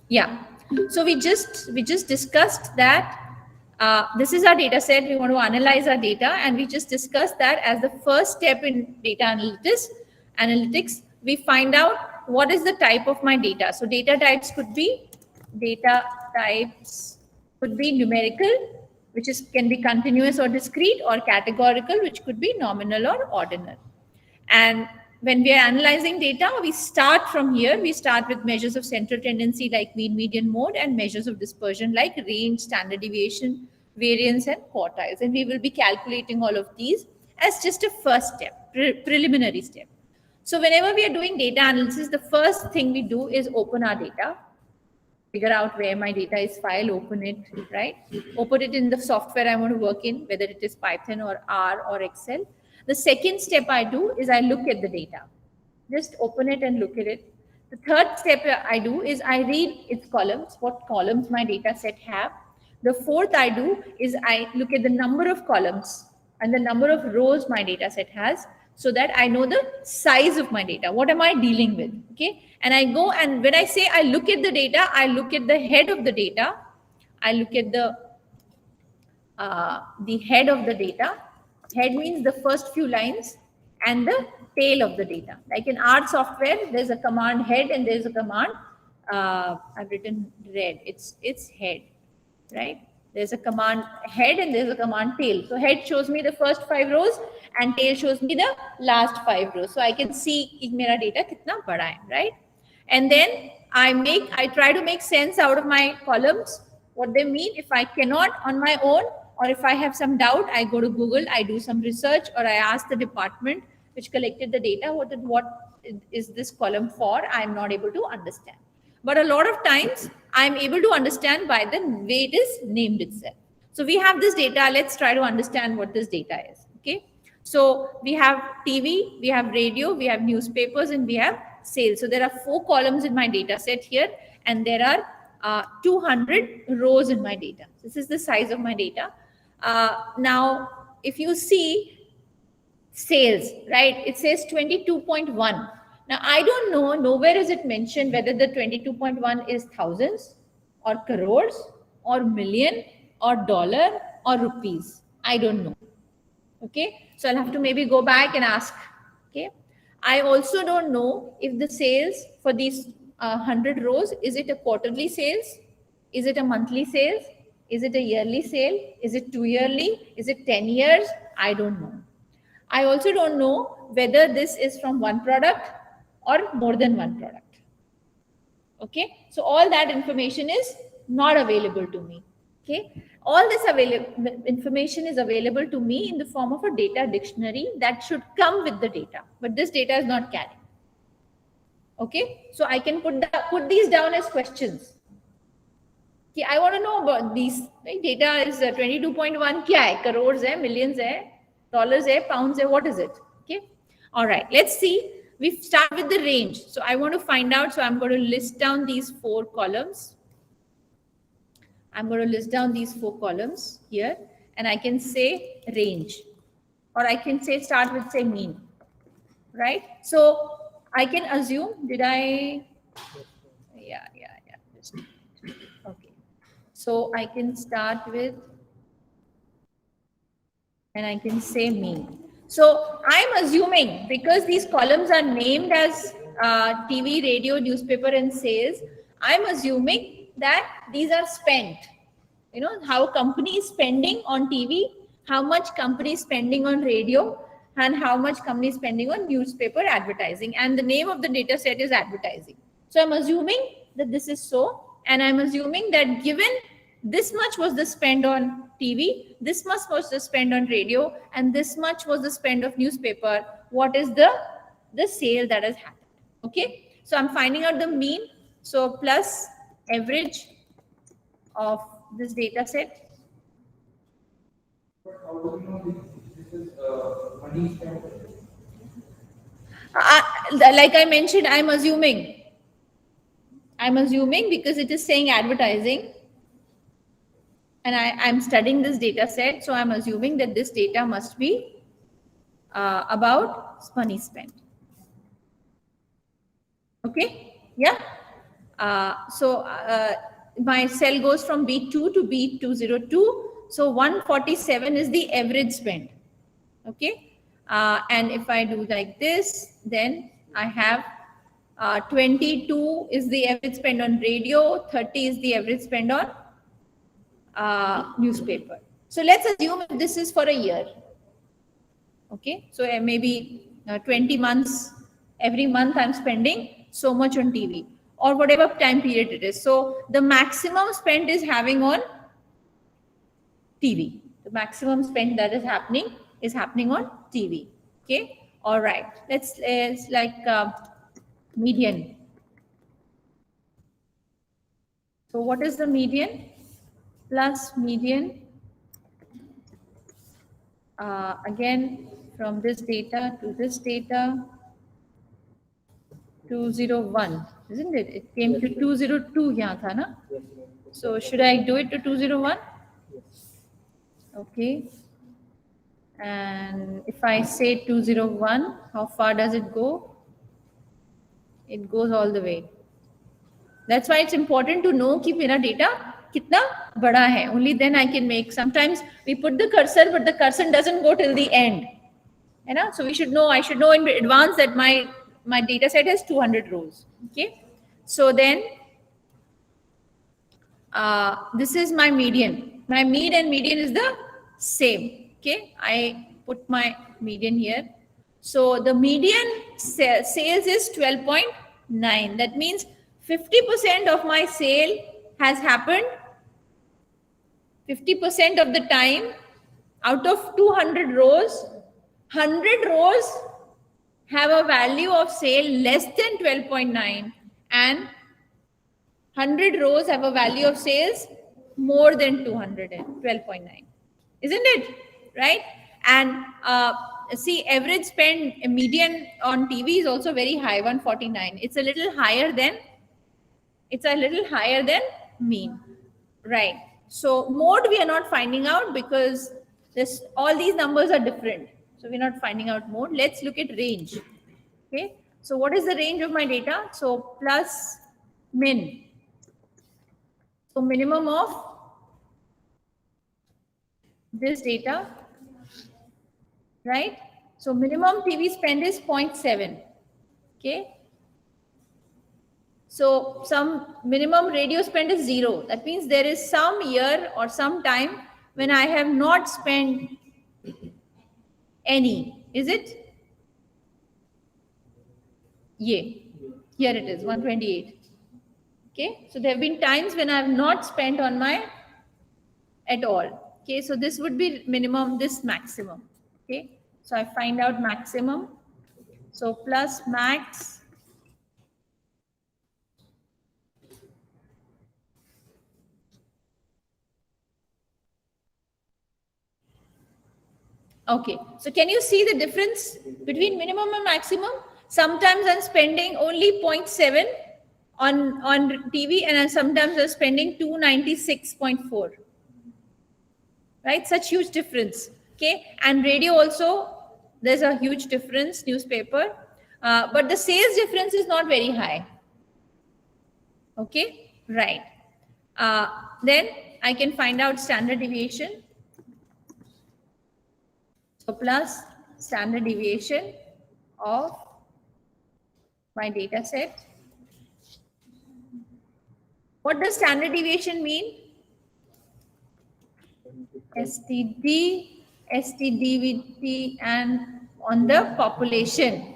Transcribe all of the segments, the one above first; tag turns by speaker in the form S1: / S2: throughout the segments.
S1: Yeah. So we just discussed that this is our data set. We want to analyze our data, and we just discussed that as the first step in data analytics. We find out what is the type of my data. So data types could be numerical, which is can be continuous or discrete, or categorical, which could be nominal or ordinal. And when we are analyzing data, we start from here. We start with measures of central tendency like mean, median, mode, and measures of dispersion like range, standard deviation, variance, and quartiles. And we will be calculating all of these as just a first step, preliminary step. So whenever we are doing data analysis, the first thing we do is open our data, figure out where my data is filed, open it, right? Open it in the software I want to work in, whether it is Python or R or Excel. The second step I do is I look at the data. Just open it and look at it. The third step I do is I read its columns, what columns my data set have. The fourth I do is I look at the number of columns and the number of rows my data set has, so that I know the size of my data. What am I dealing with? Okay. And I go, and when I say I look at the data, I look at the head of the data. I look at the head of the data. Head means the first few lines, and the tail of the data. Like in R software, there's a command head and there's a command, I've written red, it's head, right? There's a command head and there's a command tail. So head shows me the first 5 rows and tail shows me the last 5 rows. So I can see कि मेरा data कितना बड़ा है, right? And then I try to make sense out of my columns, what they mean. If I cannot on my own, or if I have some doubt, I go to Google, I do some research, or I ask the department which collected the data, what is this column for? I'm not able to understand. But a lot of times I'm able to understand by the way it is named itself. So we have this data. Let's try to understand what this data is. Okay. So we have TV, we have radio, we have newspapers, and we have sales. So there are 4 columns in my data set here, and there are 200 rows in my data. This is the size of my data. Now, if you see sales, right, it says 22.1. Now, I don't know, nowhere is it mentioned whether the 22.1 is thousands or crores or million or dollar or rupees. I don't know. Okay, so I'll have to maybe go back and ask. Okay, I also don't know if the sales for these 100 rows, is it a quarterly sales? Is it a monthly sales? Is it a yearly sale? Is it 2 yearly? Is it 10 years? I don't know. I also don't know whether this is from one product or more than one product. Okay, so all that information is not available to me. Okay, all this information is available to me in the form of a data dictionary that should come with the data, but this data is not carried. Okay, so I can put these down as questions. Okay, I want to know about these. Right? Data is 22.1. क्या है? Crores है, millions है, dollars है, pounds है. What is it? Okay, all right. Let's see. We start with the range. So I want to find out. So I'm going to list down these 4 columns. I'm going to list down these 4 columns here, and I can say range, or I can say start with say mean, right? So I can assume, did I? Yeah. Okay. So I can start with, and I can say mean. So I'm assuming, because these columns are named as TV, radio, newspaper, and sales, I'm assuming that these are spent. You know, how company is spending on TV, how much company is spending on radio, and how much company is spending on newspaper advertising. And the name of the data set is advertising. So I'm assuming that this is so, and I'm assuming that given this much was the spend on TV, this much was the spend on radio, and this much was the spend of newspaper, what is the sale that has happened? Okay, so I'm finding out the mean. So plus average of this data set.
S2: How do you know this is money spent?
S1: Like I mentioned, I'm assuming because it is saying advertising, and I'm studying this data set, so I'm assuming that this data must be about money spent. Okay, yeah. My cell goes from B2 to B202. So 147 is the average spend. Okay. And if I do like this, then I have 22 is the average spend on radio, 30 is the average spend on newspaper. So let's assume this is for a year. Okay. So maybe 20 months, every month I'm spending so much on TV or whatever time period it is. So the maximum spend is having on TV. The maximum spend that is happening on TV. Okay. All right. Let's like median. So what is the median? Plus median. Again, from this data to this data, 201, isn't it? It came to 202 here, tha na? So should I do it to 201? Okay. And if I say 201, how far does it go? It goes all the way. That's why it's important to know कि मेरा data कितना बड़ा है. Only then I can make. Sometimes we put the cursor, but the cursor doesn't go till the end. You know? So we should know. I should know in advance that my data set has 200 rows. Okay. So then this is my median. My mean and median is the same. Okay. I put my median here. So the median sales is 12.9. That means 50% of my sale has happened 50% of the time. Out of 200 rows, 100 rows have a value of sale less than 12.9 and 100 rows have a value of sales more than 212.9. Isn't it? Right? And see, average spend median on TV is also very high, 149. It's a little higher than mean. Right. So mode we are not finding out because all these numbers are different. So we're not finding out mode. Let's look at range. Okay. So what is the range of my data? So plus min. So minimum of this data, right? So minimum TV spend is 0.7. Okay. So some minimum radio spend is 0. That means there is some year or some time when I have not spent any. Is it? Yeah. Here it is, 128. Okay. So there have been times when I have not spent on my at all. Okay. So this would be minimum, this maximum. Okay. So I find out maximum. So plus max. Okay, so can you see the difference between minimum and maximum? Sometimes I'm spending only 0.7 on TV and sometimes I'm spending 296.4. Right, such huge difference. Okay, and radio also, there's a huge difference, newspaper, but the sales difference is not very high. Okay, right. Then I can find out standard deviation. So plus standard deviation of my data set. What does standard deviation mean? STD, STDVT, and on the population.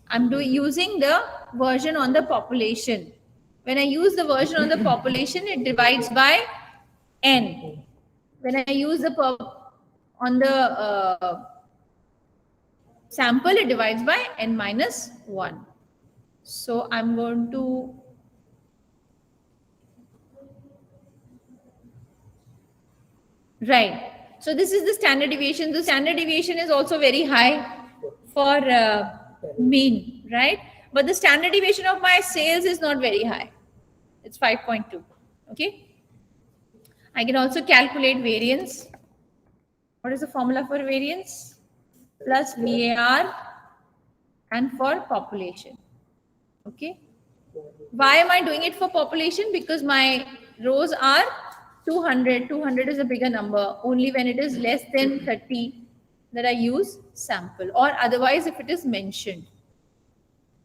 S1: I'm using the version on the population. When I use the version on the population, it divides by n. When I use the on the sample, it divides by n minus 1. So I'm going to right. So this is the standard deviation. The standard deviation is also very high for mean, right? But the standard deviation of my sales is not very high. It's 5.2. Okay. I can also calculate variance. What is the formula for variance? Plus VAR and for population. Okay. Why am I doing it for population? Because my rows are 200. 200 is a bigger number. Only when it is less than 30 that I use sample, or otherwise if it is mentioned.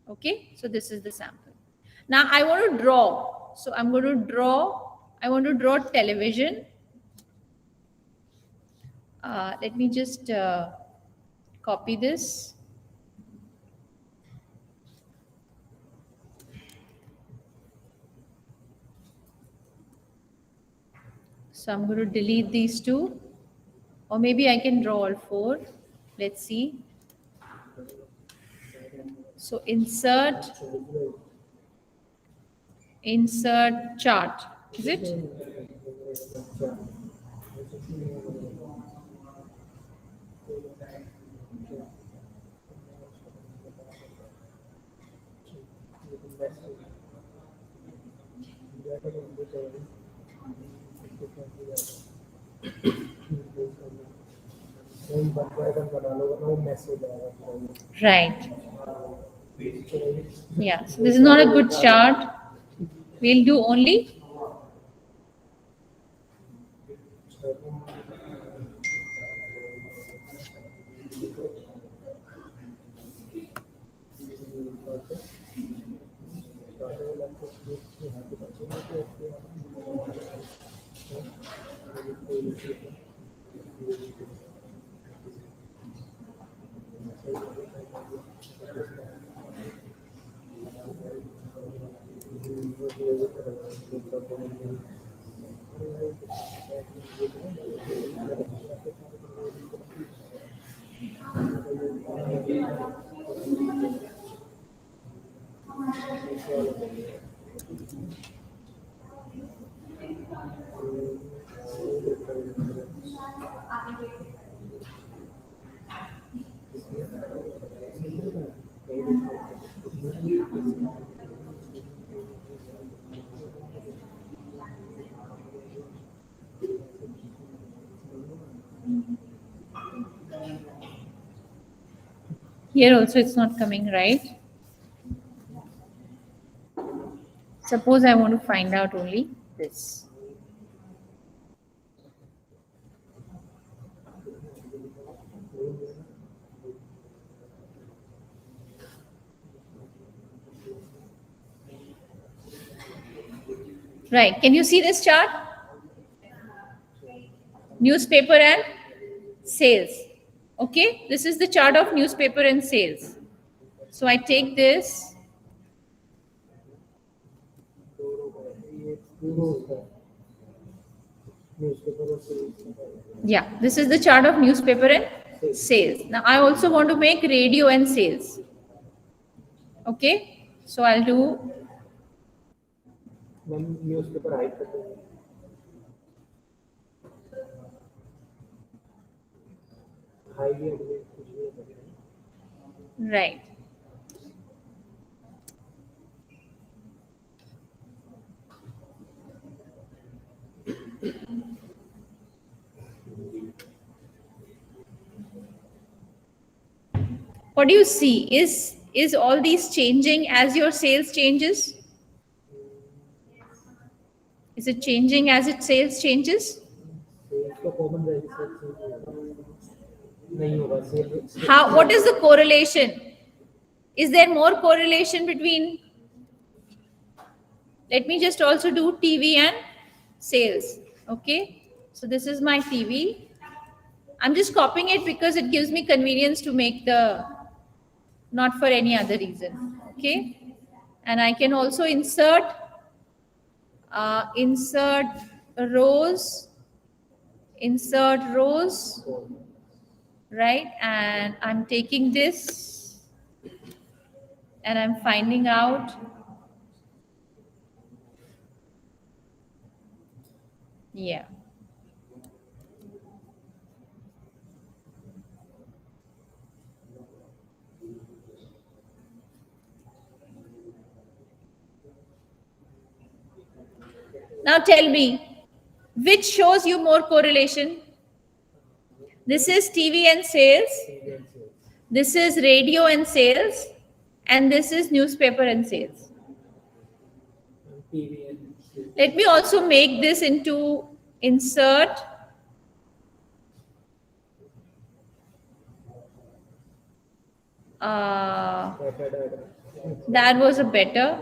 S1: Okay, so this is the sample. Now I want to draw. So I'm going to draw. I want to draw television. Let me just copy this. So I'm going to delete these two, or maybe I can draw all four. Let's see. So insert chart. Is it? Right. Yeah, so this is not a good chart. We'll do only here also it's not coming right. Suppose I want to find out only this. Right, can you see this chart? Newspaper and sales. Okay, this is the chart of newspaper and sales. So I take this. Yeah, this is the chart of newspaper and sales. Now I also want to make radio and sales. Okay, so I'll do
S3: newspaper
S1: right. What do you see? Is all these changing as your sales changes? Is it changing as its sales changes? How? What is the correlation? Is there more correlation between? Let me just also do TV and sales. Okay. So this is my TV. I'm just copying it because it gives me convenience to make the, not for any other reason. Okay. And I can also insert rows, right? And I'm taking this and I'm finding out yeah. Now tell me, which shows you more correlation? This is TV and sales. This is radio and sales. And this is newspaper and sales.
S2: TV and sales.
S1: Let me also make this into insert that was a better.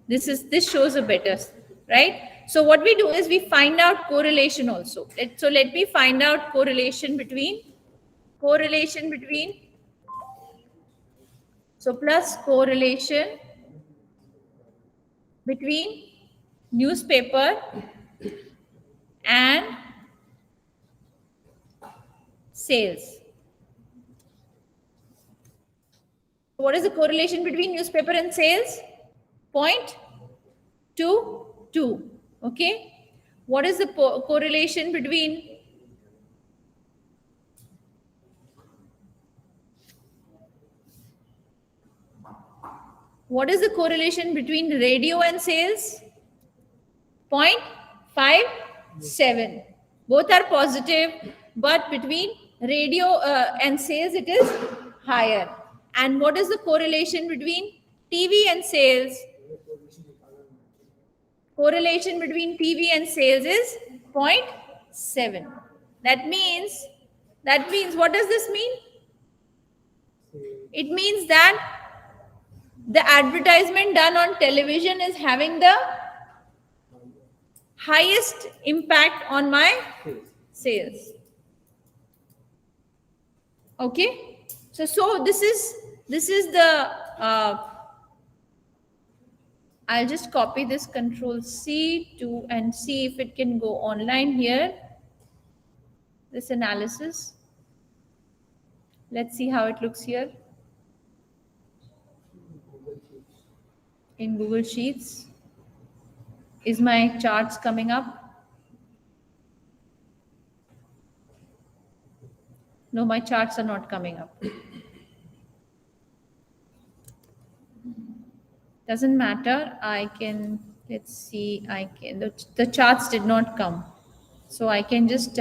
S1: This shows a better, right? So what we do is we find out correlation also. So let me find out correlation between so plus correlation between newspaper and sales. What is the correlation between newspaper and sales? 0.22. Okay. What is the correlation between radio and sales? 0.57. Both are positive, but between radio and sales it is higher. And what is the correlation between TV and sales? Correlation between TV and sales is 0.7. That means what does this mean? It means that the advertisement done on television is having the highest impact on my sales. Okay, so this is the I'll just copy this, Control C to and see if it can go online here. This analysis. Let's see how it looks here in Google Sheets. Is my charts coming up? No, my charts are not coming up. Doesn't matter. I can, let's see, I can, the charts did not come. So I can just,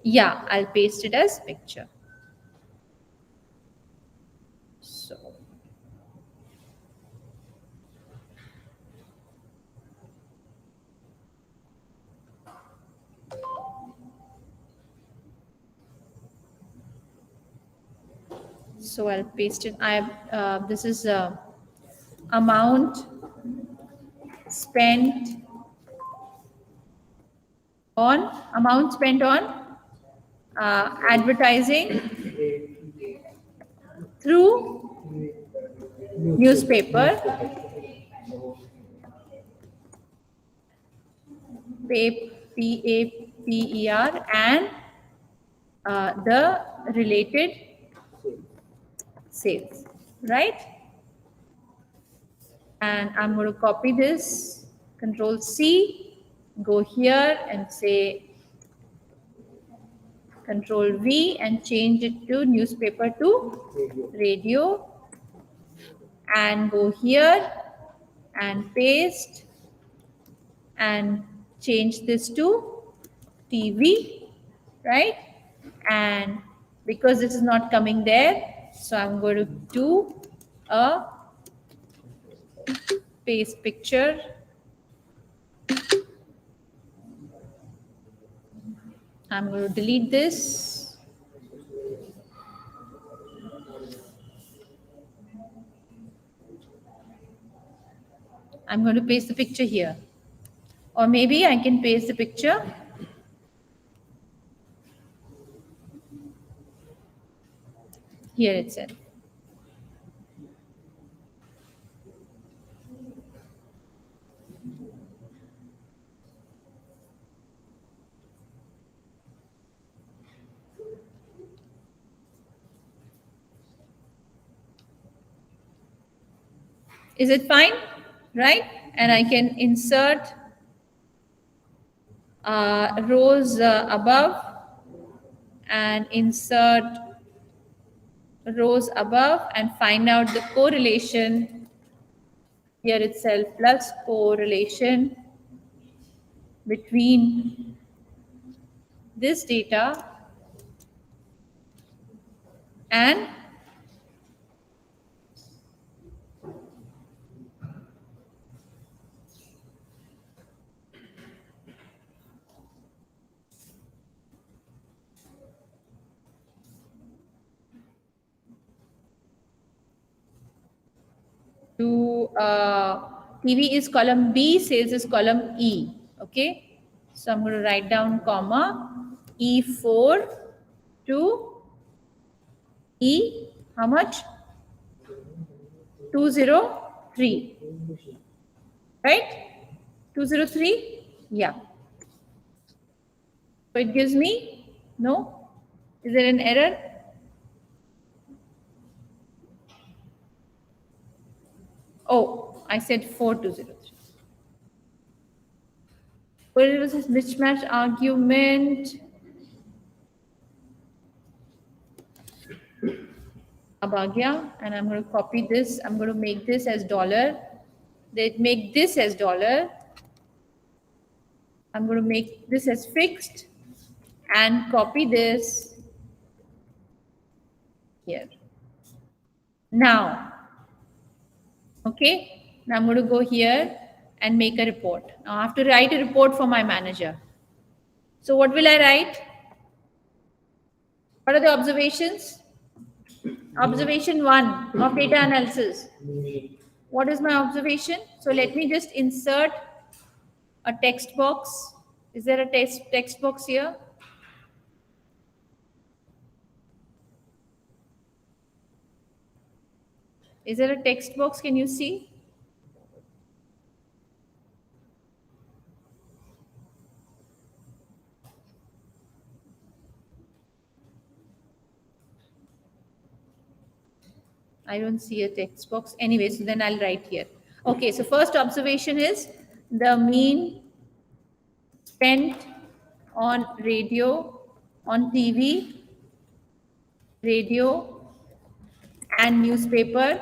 S1: yeah, I'll paste it as picture. So. So I'll paste it. This is amount spent on advertising through newspaper, PAPER, and the related sales, right? And I'm going to copy this, Control C, go here and say Control V and change it to newspaper to radio, and go here and paste and change this to TV, right? And because this is not coming there, so I'm going to do a paste picture. I'm going to delete this. I'm going to paste the picture here. Or maybe I can paste the picture here itself. Is it fine? Right? And I can insert rows above and insert rows above and find out the correlation here itself, plus correlation between this data and TV is column B, sales is column E. Okay, so I'm going to write down comma E4 to E, how much? 203, right? 203, yeah. So it gives me, no? Is there an error? Oh, I said 4203. What was this mismatch argument? Abagya, and I'm going to copy this. I'm going to make this as dollar. They make this as dollar. I'm going to make this as fixed and copy this here. Now, okay, now I'm going to go here and make a report. Now I have to write a report for my manager. So what will I write? What are the observations? Observation 1 of data analysis. What is my observation? So let me just insert a text box. Is there a text box here? Is there a text box? Can you see? I don't see a text box. Anyway, so then I'll write here. Okay, so first observation is the mean spent on radio, on TV, radio, and newspaper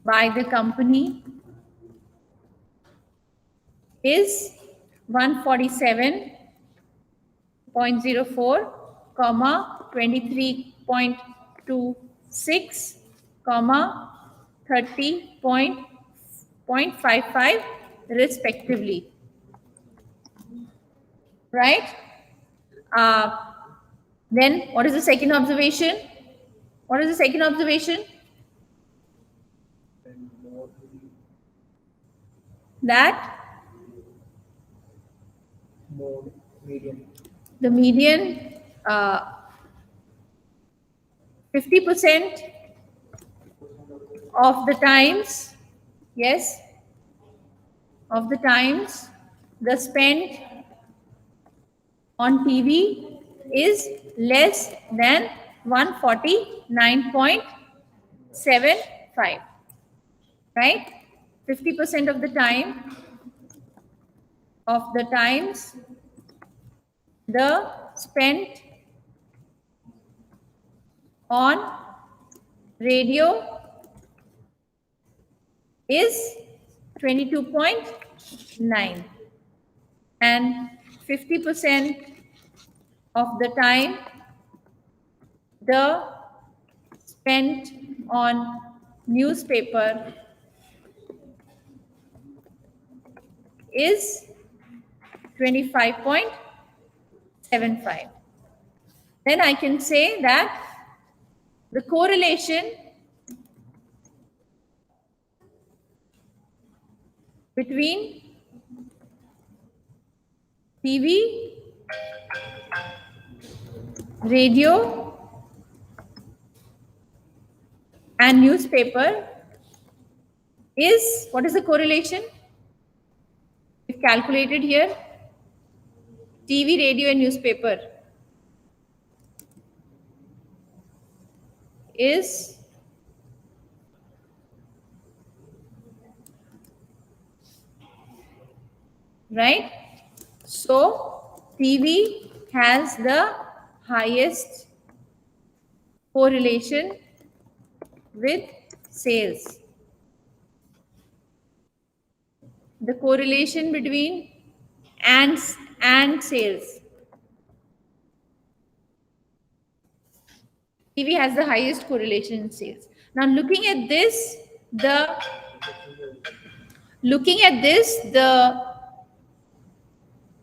S1: by the company is 147.04, comma 23.26, comma 30.55 respectively. Right? Then what is the second observation? What is the second observation? That the median 50% of the times, yes, of the times the spend on TV is less than 149.75, right? 50% of the time of the times the spent on radio is 22.9, and 50% of the time the spent on newspaper is 25.75. Then I can say that the correlation between TV, radio, and newspaper is, what is the correlation? We've calculated here. TV, radio, and newspaper is right. So TV has the highest correlation with sales. The correlation between and sales. TV has the highest correlation in sales. Now looking at this,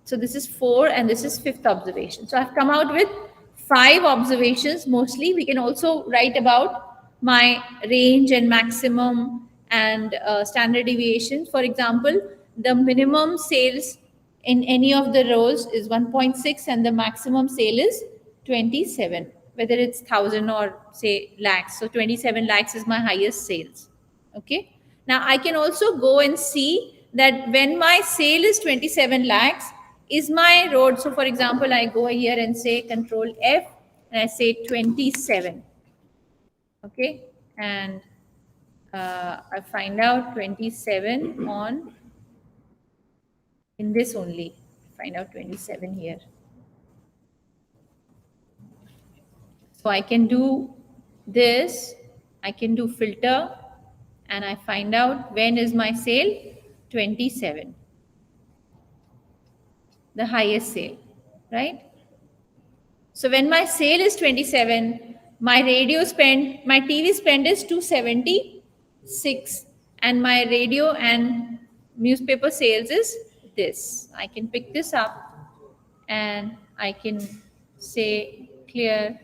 S1: so this is 4 and this is 5th observation. So I've come out with 5 observations mostly. We can also write about my range and maximum and standard deviations. For example, the minimum sales in any of the rows is 1.6 and the maximum sale is 27, whether it's 1,000 or say lakhs. So 27 lakhs is my highest sales. Okay. Now I can also go and see that when my sale is 27 lakhs, is my road. So for example, I go here and say Control F and I say 27. Okay. And I find out 27 on in this only. Find out 27 here. So I can do this. I can do filter and I find out when is my sale 27. The highest sale, right? So when my sale is 27, my radio spend, my TV spend is 276 and my radio and newspaper sales is this. I can pick this up and I can say clear.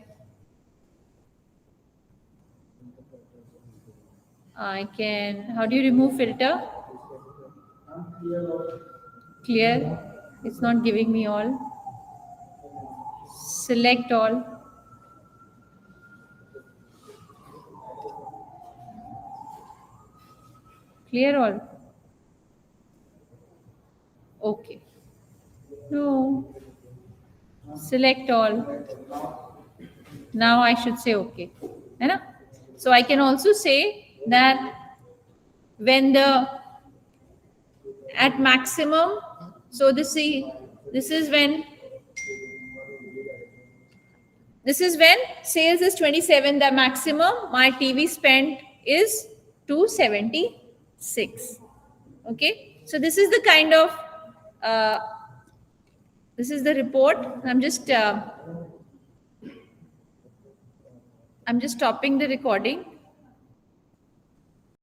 S1: I can, how do you remove filter? Clear. It's not giving me all. Select all. Clear all. Okay. No. Select all. Now I should say okay. Right? So I can also say that when the at maximum, so this is when sales is 27, the maximum my TV spend is 276. Okay, so this is the kind of this is the report. I'm just stopping the recording.